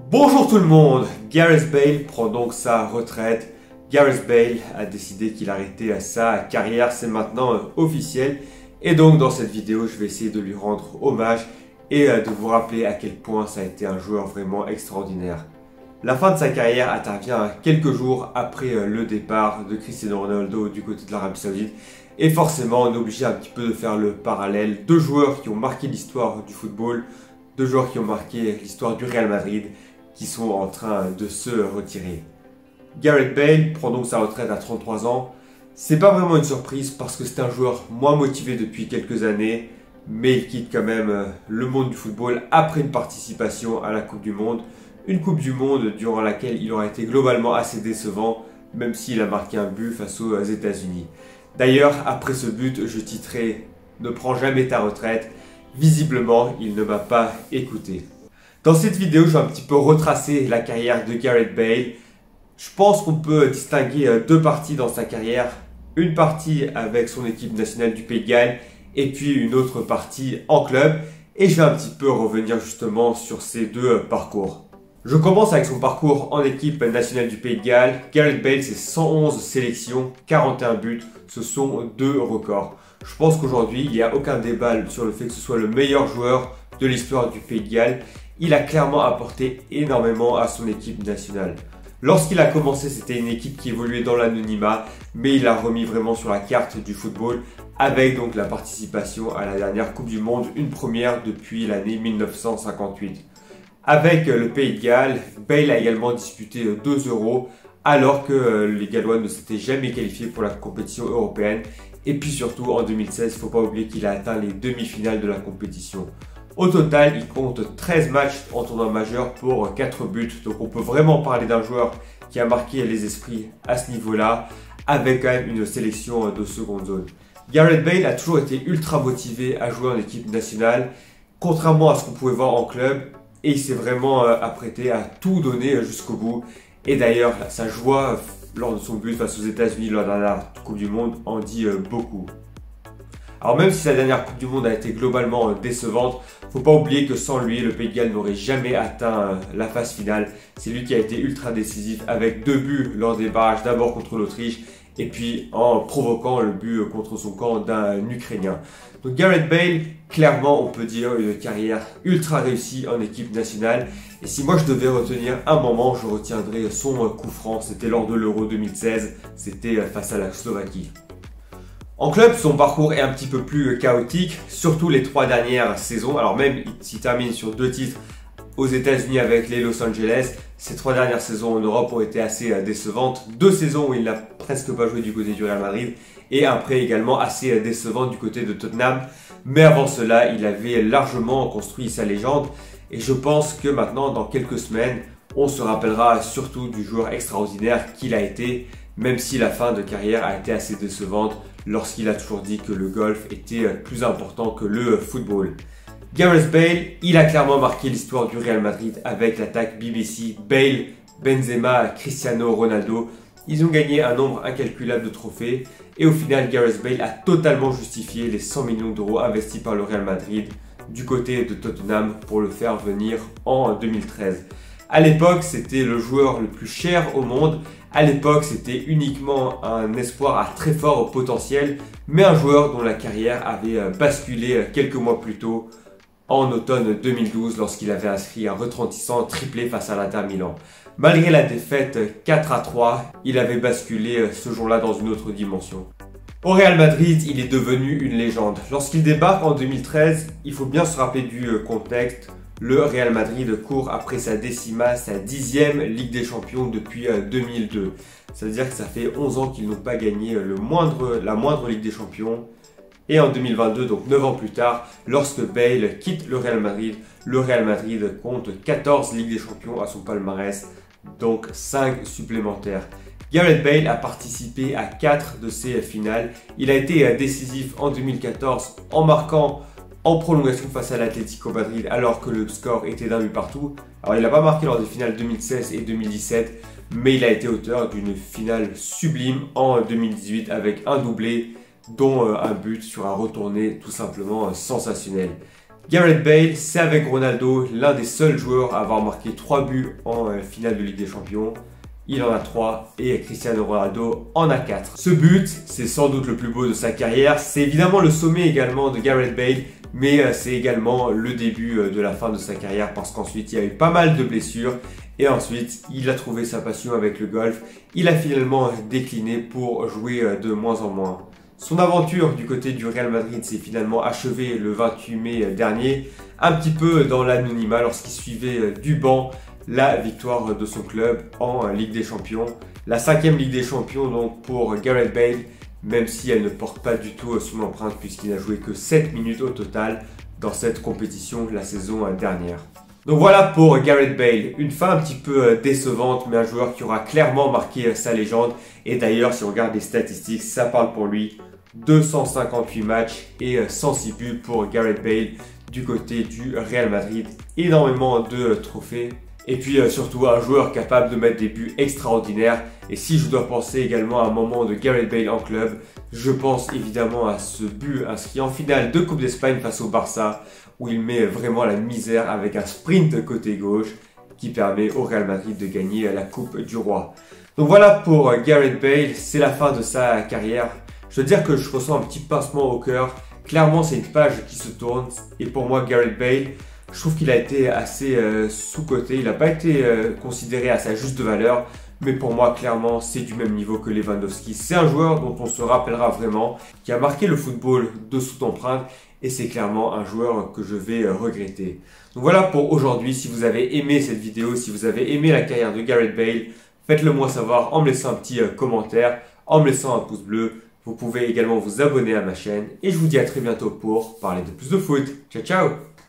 Bonjour tout le monde, Gareth Bale prend donc sa retraite. Gareth Bale a décidé qu'il arrêtait sa carrière, c'est maintenant officiel. Et donc dans cette vidéo, je vais essayer de lui rendre hommage et de vous rappeler à quel point ça a été un joueur vraiment extraordinaire. La fin de sa carrière intervient quelques jours après le départ de Cristiano Ronaldo du côté de l'Arabie Saoudite. Et forcément, on est obligé un petit peu de faire le parallèle. Deux joueurs qui ont marqué l'histoire du football, deux joueurs qui ont marqué l'histoire du Real Madrid, qui sont en train de se retirer. Gareth Bale prend donc sa retraite à 33 ans. C'est pas vraiment une surprise parce que c'est un joueur moins motivé depuis quelques années, mais il quitte quand même le monde du football après une participation à la Coupe du Monde. Une Coupe du Monde durant laquelle il aura été globalement assez décevant, même s'il a marqué un but face aux États-Unis. D'ailleurs, après ce but, je titrerai « Ne prends jamais ta retraite ». Visiblement, il ne m'a pas écouté. Dans cette vidéo, je vais un petit peu retracer la carrière de Gareth Bale. Je pense qu'on peut distinguer deux parties dans sa carrière. Une partie avec son équipe nationale du Pays de Galles et puis une autre partie en club. Et je vais un petit peu revenir justement sur ces deux parcours. Je commence avec son parcours en équipe nationale du Pays de Galles. Gareth Bale, c'est 111 sélections, 41 buts. Ce sont deux records. Je pense qu'aujourd'hui, il n'y a aucun débat sur le fait que ce soit le meilleur joueur de l'histoire du Pays de Galles. Il a clairement apporté énormément à son équipe nationale. Lorsqu'il a commencé, c'était une équipe qui évoluait dans l'anonymat, mais il a remis vraiment sur la carte du football avec donc la participation à la dernière Coupe du Monde, une première depuis l'année 1958. Avec le Pays de Galles, Bale a également disputé 2 euros, alors que les Gallois ne s'étaient jamais qualifiés pour la compétition européenne. Et puis surtout, en 2016, il ne faut pas oublier qu'il a atteint les demi-finales de la compétition. Au total, il compte 13 matchs en tournoi majeur pour 4 buts. Donc on peut vraiment parler d'un joueur qui a marqué les esprits à ce niveau-là, avec quand même une sélection de seconde zone. Gareth Bale a toujours été ultra motivé à jouer en équipe nationale, contrairement à ce qu'on pouvait voir en club, et il s'est vraiment apprêté à tout donner jusqu'au bout. Et d'ailleurs, sa joie lors de son but face aux États-Unis lors de la dernière Coupe du Monde en dit beaucoup. Alors même si sa dernière Coupe du Monde a été globalement décevante, faut pas oublier que sans lui, le Pays de Galles n'aurait jamais atteint la phase finale. C'est lui qui a été ultra décisif avec 2 buts lors des barrages, d'abord contre l'Autriche et puis en provoquant le but contre son camp d'un Ukrainien. Donc Gareth Bale, clairement on peut dire une carrière ultra réussie en équipe nationale. Et si moi je devais retenir un moment, je retiendrais son coup franc. C'était lors de l'Euro 2016, c'était face à la Slovaquie. En club, son parcours est un petit peu plus chaotique, surtout les 3 dernières saisons. Alors même s'il termine sur 2 titres aux États-Unis avec les Los Angeles, ces 3 dernières saisons en Europe ont été assez décevantes. 2 saisons où il n'a presque pas joué du côté du Real Madrid et après également assez décevant du côté de Tottenham. Mais avant cela, il avait largement construit sa légende et je pense que maintenant, dans quelques semaines, on se rappellera surtout du joueur extraordinaire qu'il a été, même si la fin de carrière a été assez décevante lorsqu'il a toujours dit que le golf était plus important que le football. Gareth Bale, il a clairement marqué l'histoire du Real Madrid avec l'attaque BBC, Bale, Benzema, Cristiano Ronaldo. Ils ont gagné un nombre incalculable de trophées et au final, Gareth Bale a totalement justifié les 100 millions d'euros investis par le Real Madrid du côté de Tottenham pour le faire venir en 2013. À l'époque, c'était le joueur le plus cher au monde. À l'époque, c'était uniquement un espoir à très fort potentiel, mais un joueur dont la carrière avait basculé quelques mois plus tôt, en automne 2012, lorsqu'il avait inscrit un retentissant triplé face à l'Inter Milan. Malgré la défaite 4-3, il avait basculé ce jour-là dans une autre dimension. Au Real Madrid, il est devenu une légende. Lorsqu'il débarque en 2013, il faut bien se rappeler du contexte. Le Real Madrid court après sa 10e Ligue des Champions depuis 2002. Ça veut dire que ça fait 11 ans qu'ils n'ont pas gagné la moindre Ligue des Champions. Et en 2022, donc 9 ans plus tard, lorsque Bale quitte le Real Madrid compte 14 Ligues des Champions à son palmarès, donc 5 supplémentaires. Gareth Bale a participé à 4 de ces finales. Il a été décisif en 2014 en marquant en prolongation face à l'Atlético Madrid alors que le score était d'un but partout. Alors il n'a pas marqué lors des finales 2016 et 2017, mais il a été auteur d'une finale sublime en 2018 avec un doublé, dont un but sur un retourné tout simplement sensationnel. Gareth Bale, c'est avec Ronaldo l'un des seuls joueurs à avoir marqué 3 buts en finale de Ligue des Champions. Il en a 3 et Cristiano Ronaldo en a 4. Ce but, c'est sans doute le plus beau de sa carrière. C'est évidemment le sommet également de Gareth Bale, mais c'est également le début de la fin de sa carrière parce qu'ensuite il y a eu pas mal de blessures et ensuite il a trouvé sa passion avec le golf. Il a finalement décliné pour jouer de moins en moins. Son aventure du côté du Real Madrid s'est finalement achevée le 28 mai dernier, un petit peu dans l'anonymat lorsqu'il suivait du banc la victoire de son club en Ligue des Champions. La 5e Ligue des Champions donc pour Gareth Bale, même si elle ne porte pas du tout son empreinte puisqu'il n'a joué que 7 minutes au total dans cette compétition la saison dernière. Donc voilà pour Gareth Bale, une fin un petit peu décevante, mais un joueur qui aura clairement marqué sa légende. Et d'ailleurs, si on regarde les statistiques, ça parle pour lui. 258 matchs et 106 buts pour Gareth Bale du côté du Real Madrid. Énormément de trophées. Et puis surtout un joueur capable de mettre des buts extraordinaires. Et si je dois penser également à un moment de Gareth Bale en club, je pense évidemment à ce but inscrit en finale de Coupe d'Espagne face au Barça, où il met vraiment la misère avec un sprint côté gauche qui permet au Real Madrid de gagner la Coupe du Roi. Donc voilà pour Gareth Bale, c'est la fin de sa carrière. Je veux dire que je ressens un petit pincement au cœur. Clairement, c'est une page qui se tourne. Et pour moi, Gareth Bale, je trouve qu'il a été assez sous-coté. Il n'a pas été considéré à sa juste valeur. Mais pour moi, clairement, c'est du même niveau que Lewandowski. C'est un joueur dont on se rappellera vraiment, qui a marqué le football de son empreinte. Et c'est clairement un joueur que je vais regretter. Donc voilà pour aujourd'hui. Si vous avez aimé cette vidéo, si vous avez aimé la carrière de Gareth Bale, faites-le moi savoir en me laissant un petit commentaire, en me laissant un pouce bleu. Vous pouvez également vous abonner à ma chaîne. Et je vous dis à très bientôt pour parler de plus de foot. Ciao, ciao!